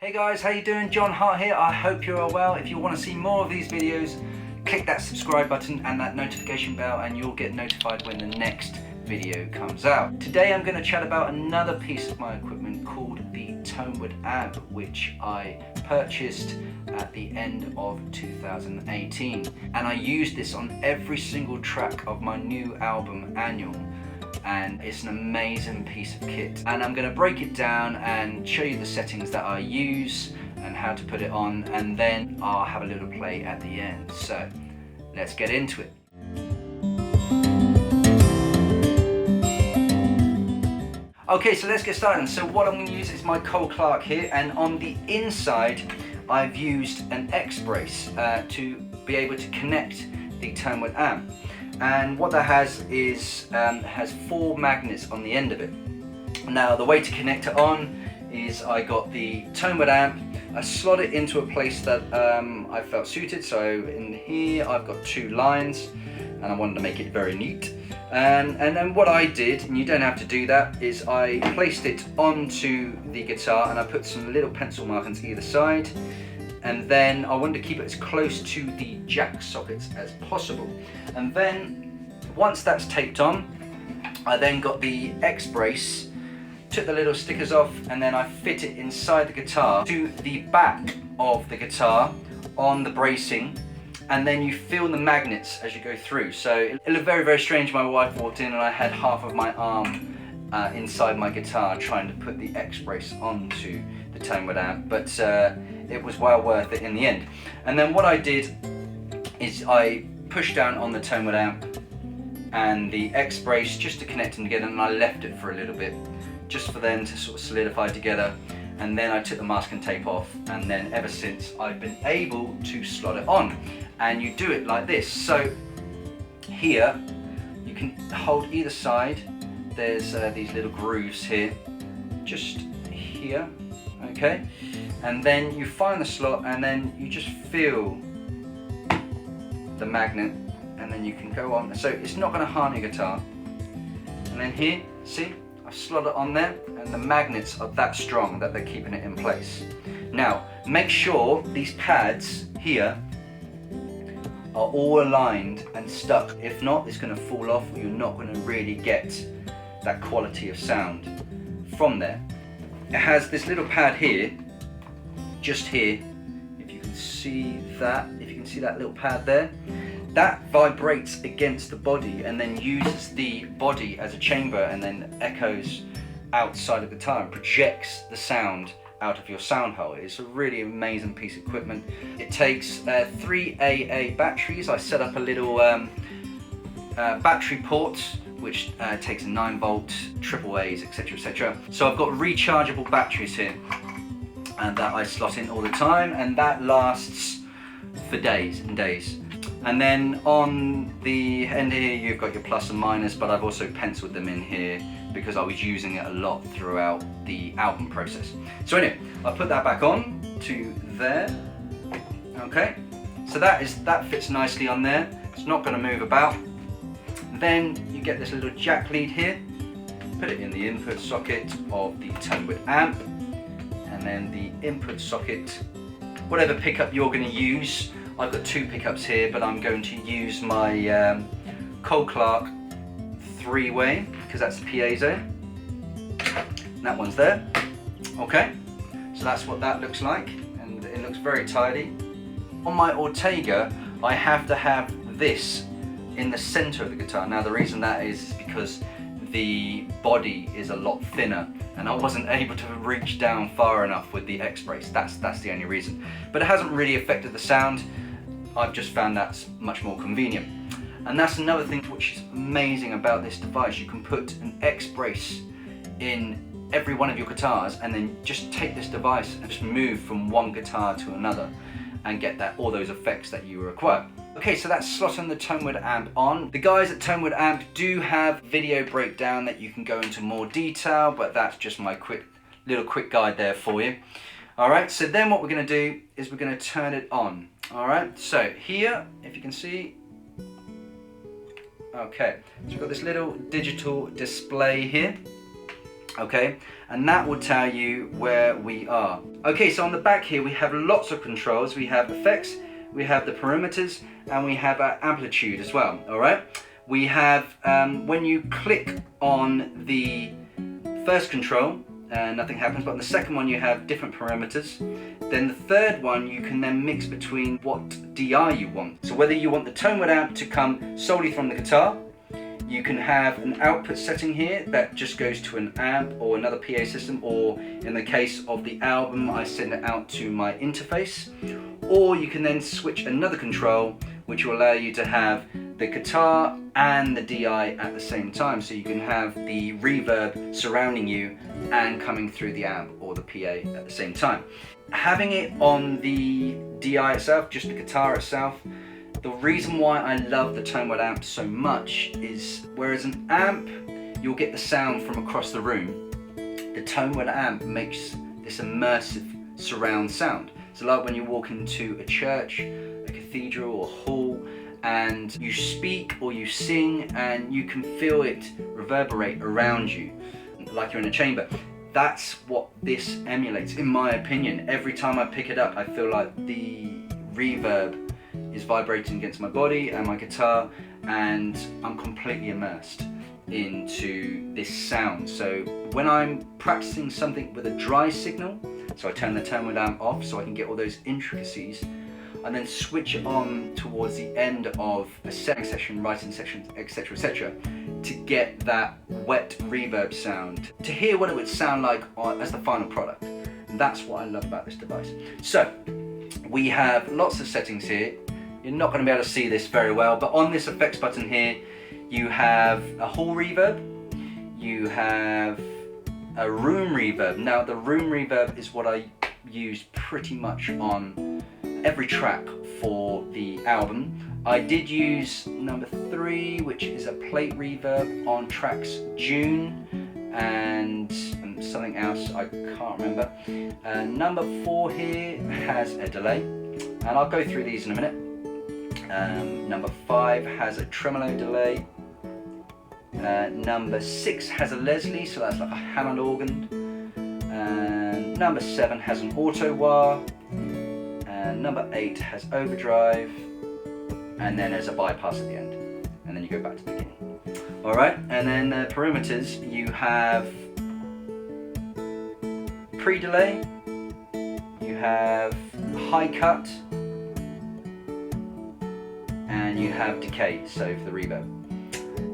Hey guys, how you doing? John Hart here. I hope you're all well. If you want to see more of these videos, click that subscribe button and that notification bell and you'll get notified when the next video comes out. Today I'm going to chat about another piece of my equipment called the ToneWoodAmp, which I purchased at the end of 2018. And I used this on every single track of my new album, Annual. And it's an amazing piece of kit, and I'm going to break it down and show you the settings that I use and how to put it on, and then I'll have a little play at the end. So let's get into it. Okay, so let's get started. So what I'm going to use is my Cole Clark here, and on the inside I've used an X brace to be able to connect the ToneWoodAmp. And what that has is has 4 magnets on the end of it. Now the way to connect it on is I got the ToneWoodAmp, I slot it into a place that I felt suited. So in here I've got 2 lines and I wanted to make it very neat. And then what I did, and you don't have to do that, is I placed it onto the guitar and I put some little pencil markings either side. And then I wanted to keep it as close to the jack sockets as possible. And then once that's taped on, I then got the X brace, took the little stickers off, and then I fit it inside the guitar to the back of the guitar on the bracing, and then you feel the magnets as you go through. So it looked very, very strange. My wife walked in and I had half of my arm inside my guitar trying to put the X brace onto the ToneWoodAmp, but it was well worth it in the end. And then what I did is I pushed down on the ToneWoodAmp and the X brace just to connect them together, and I left it for a little bit just for them to sort of solidify together. And then I took the masking tape off, and then ever since I've been able to slot it on. And you do it like this. So here you can hold either side. There's these little grooves here, just here, okay? And then you find the slot and then you just feel the magnet, and then you can go on. So it's not going to harm your guitar. And then here, see, I've slotted it on there, and the magnets are that strong that they're keeping it in place. Now, make sure these pads here are all aligned and stuck. If not, it's going to fall off, or you're not going to really get that quality of sound from there. It has this little pad here, just here, if you can see that, little pad there, that vibrates against the body and then uses the body as a chamber and then echoes outside of the guitar and projects the sound out of your sound hole. It's a really amazing piece of equipment. It takes 3 AA batteries. I set up a little battery port which takes 9-volt AAAs, etc, etc. So I've got rechargeable batteries here, and that I slot in all the time, and that lasts for days and days. And then on the end here you've got your plus and minus, but I've also penciled them in here because I was using it a lot throughout the album process. So anyway, I put that back on to there. Okay, so that fits nicely on there. It's not going to move about. Then you get this little jack lead here, put it in the input socket of the ToneWoodAmp, and then the input socket, whatever pickup you're going to use. I've got 2 pickups here, but I'm going to use my Cole Clark 3-way because that's the piezo. And that one's there. Okay, so that's what that looks like, and it looks very tidy. On my Ortega, I have to have this in the center of the guitar. Now the reason that is because the body is a lot thinner and I wasn't able to reach down far enough with the X brace. That's the only reason. But it hasn't really affected the sound. I've just found that's much more convenient. And that's another thing which is amazing about this device. You can put an X brace in every one of your guitars and then just take this device and just move from one guitar to another and get all those effects that you require. Okay, so that's slotting the ToneWoodAmp on. The guys at ToneWoodAmp do have video breakdown that you can go into more detail, but that's just my quick guide there for you. Alright, so then what we're going to do is we're going to turn it on. Alright, so here, if you can see, okay, so we've got this little digital display here. Okay, and that will tell you where we are. Okay, so on the back here we have lots of controls. We have effects, we have the parameters, and we have our amplitude as well. All right, we have when you click on the first control, nothing happens, but on the second one you have different parameters. Then the third one you can then mix between what DI you want. So whether you want the ToneWood amp to come solely from the guitar, you can have an output setting here that just goes to an amp or another PA system, or in the case of the album I send it out to my interface. Or you can then switch another control which will allow you to have the guitar and the DI at the same time, so you can have the reverb surrounding you and coming through the amp or the PA at the same time. Having it on the DI itself, just the guitar itself, the reason why I love the ToneWood amp so much is, whereas an amp you'll get the sound from across the room, the ToneWood amp makes this immersive surround sound. So like when you walk into a church, a cathedral or hall, and you speak or you sing and you can feel it reverberate around you like you're in a chamber. That's what this emulates, in my opinion. Every time I pick it up I feel like the reverb is vibrating against my body and my guitar, and I'm completely immersed into this sound. So when I'm practicing something with a dry signal, so I turn the ToneWood amp off so I can get all those intricacies, and then switch it on towards the end of a setting session, writing session, etc, etc, to get that wet reverb sound, to hear what it would sound like as the final product. And that's what I love about this device. So we have lots of settings here. You're not going to be able to see this very well, but on this effects button here you have a hall reverb, you have a room reverb. Now the room reverb is what I use pretty much on every track for the album. I did use number 3, which is a plate reverb on tracks June and something else I can't remember. Number 4 here has a delay, and I'll go through these in a minute. Number 5 has a tremolo delay. Number 6 has a Leslie, so that's like a Hammond organ. And number 7 has an auto wah. And number 8 has overdrive. And then there's a bypass at the end. And then you go back to the beginning. Alright, and then the parameters, you have pre-delay, you have high cut, and you have decay, so for the reverb.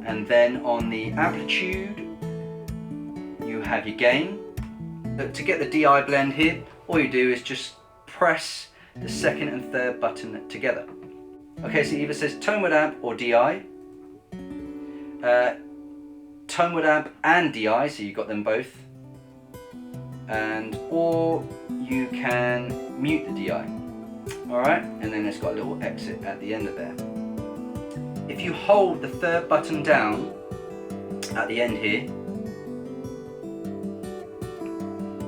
And then on the amplitude, you have your gain. To get the DI blend here, all you do is just press the second and third button together. Okay, so it either says ToneWood amp or DI. ToneWood amp and DI, so you've got them both. Or you can mute the DI. Alright, and then it's got a little exit at the end of there. If you hold the third button down at the end here,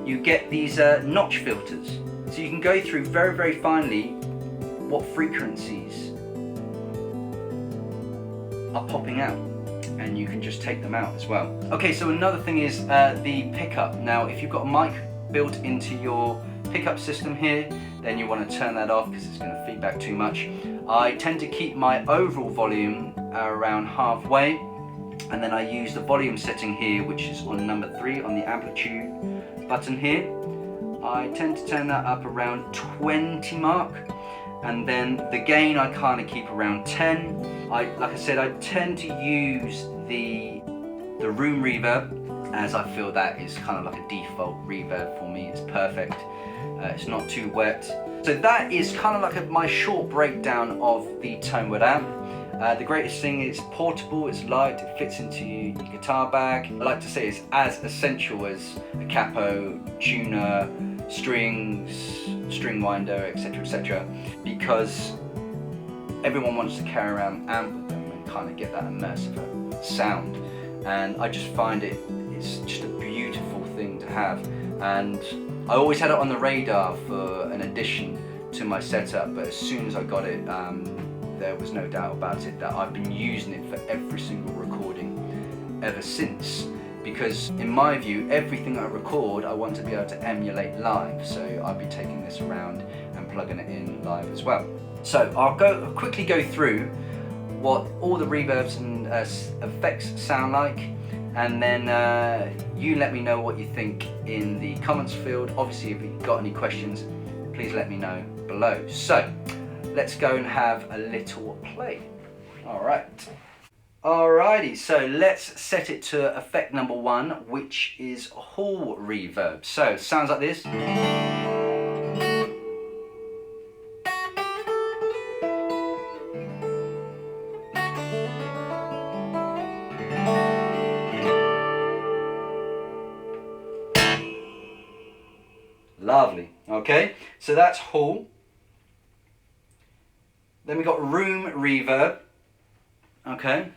you get these notch filters. So you can go through very, very finely what frequencies are popping out, and you can just take them out as well. Okay, so another thing is the pickup. Now, if you've got a mic built into your pickup system here, then you want to turn that off because it's going to feedback too much. I tend to keep my overall volume around halfway, and then I use the volume setting here, which is on number 3 on the amplitude button here. I tend to turn that up around 20 mark, and then the gain I kind of keep around 10. Like I said, I tend to use the room reverb, as I feel that is kind of like a default reverb for me. It's perfect. It's not too wet. So that is kind of like my short breakdown of the ToneWood amp. The greatest thing is portable, it's light, it fits into your guitar bag. I like to say it's as essential as a capo, tuner, strings, string winder, etc, because everyone wants to carry around an amp with them and kind of get that immersive sound. And I just find it's just a beautiful thing to have. And I always had it on the radar for an addition to my setup, but as soon as I got it, there was no doubt about it that I've been using it for every single recording ever since. because in my view, everything I record, I want to be able to emulate live. So I'll be taking this around and plugging it in live as well. So I'll quickly go through what all the reverbs and effects sound like, and then you let me know what you think in the comments field. Obviously, if you've got any questions, please let me know below. So let's go and have a little play. All right. Alrighty, so let's set it to effect number 1, which is hall reverb. So it sounds like this. Lovely. Okay, so that's hall. Then we got room reverb. Okay.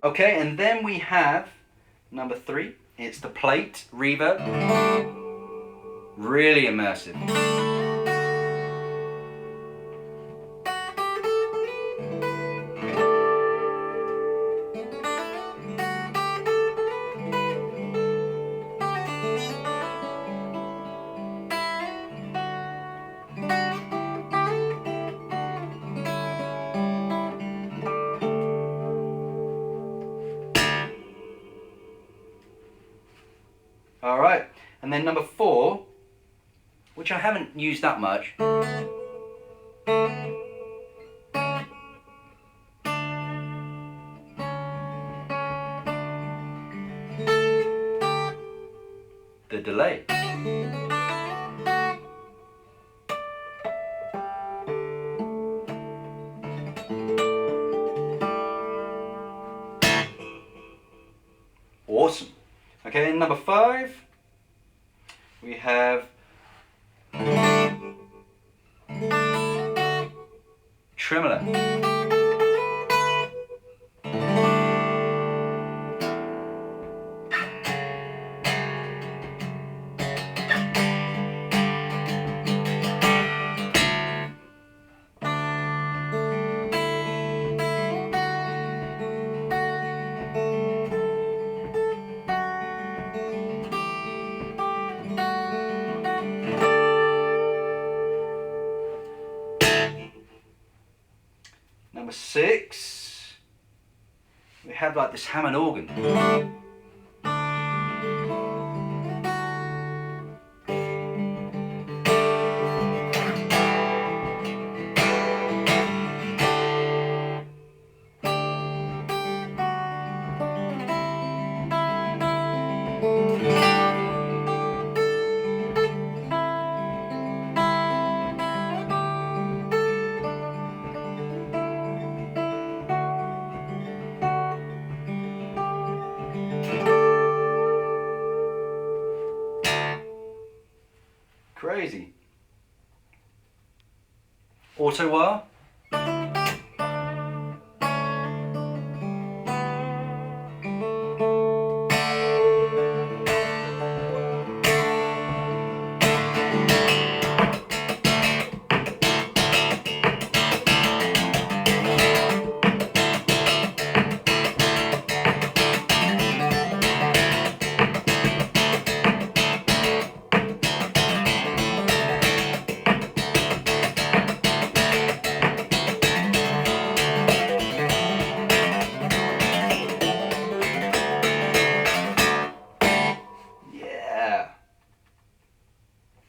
Okay, and then we have number 3. It's the plate reverb. Really immersive. Alright, and then number 4, which I haven't used that much. The delay. Awesome. Okay, and number 5, we have tremolo. Number 6, we have like this Hammond organ. Crazy. Auto wah.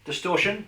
Distortion.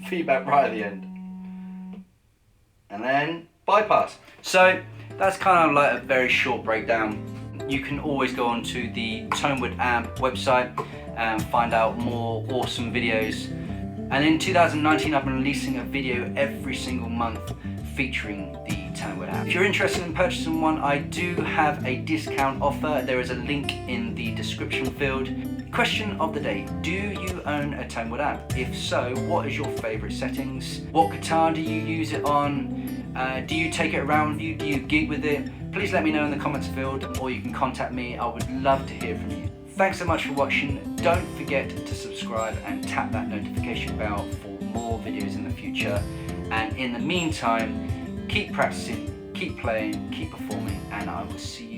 feedback right at the end. And then bypass. So that's kind of like a very short breakdown. You can always go onto the ToneWoodAmp website and find out more awesome videos. And in 2019 I've been releasing a video every single month featuring the ToneWoodAmp. If you're interested in purchasing one, I do have a discount offer. There is a link in the description field. Question of the day: do you own a ToneWoodAmp? If so, what is your favourite settings? What guitar do you use it on? Do you take it around with you? Do you gig with it? Please let me know in the comments field, or you can contact me. I would love to hear from you. Thanks so much for watching. Don't forget to subscribe and tap that notification bell for more videos in the future. And in the meantime, keep practicing, keep playing, keep performing, and I will see you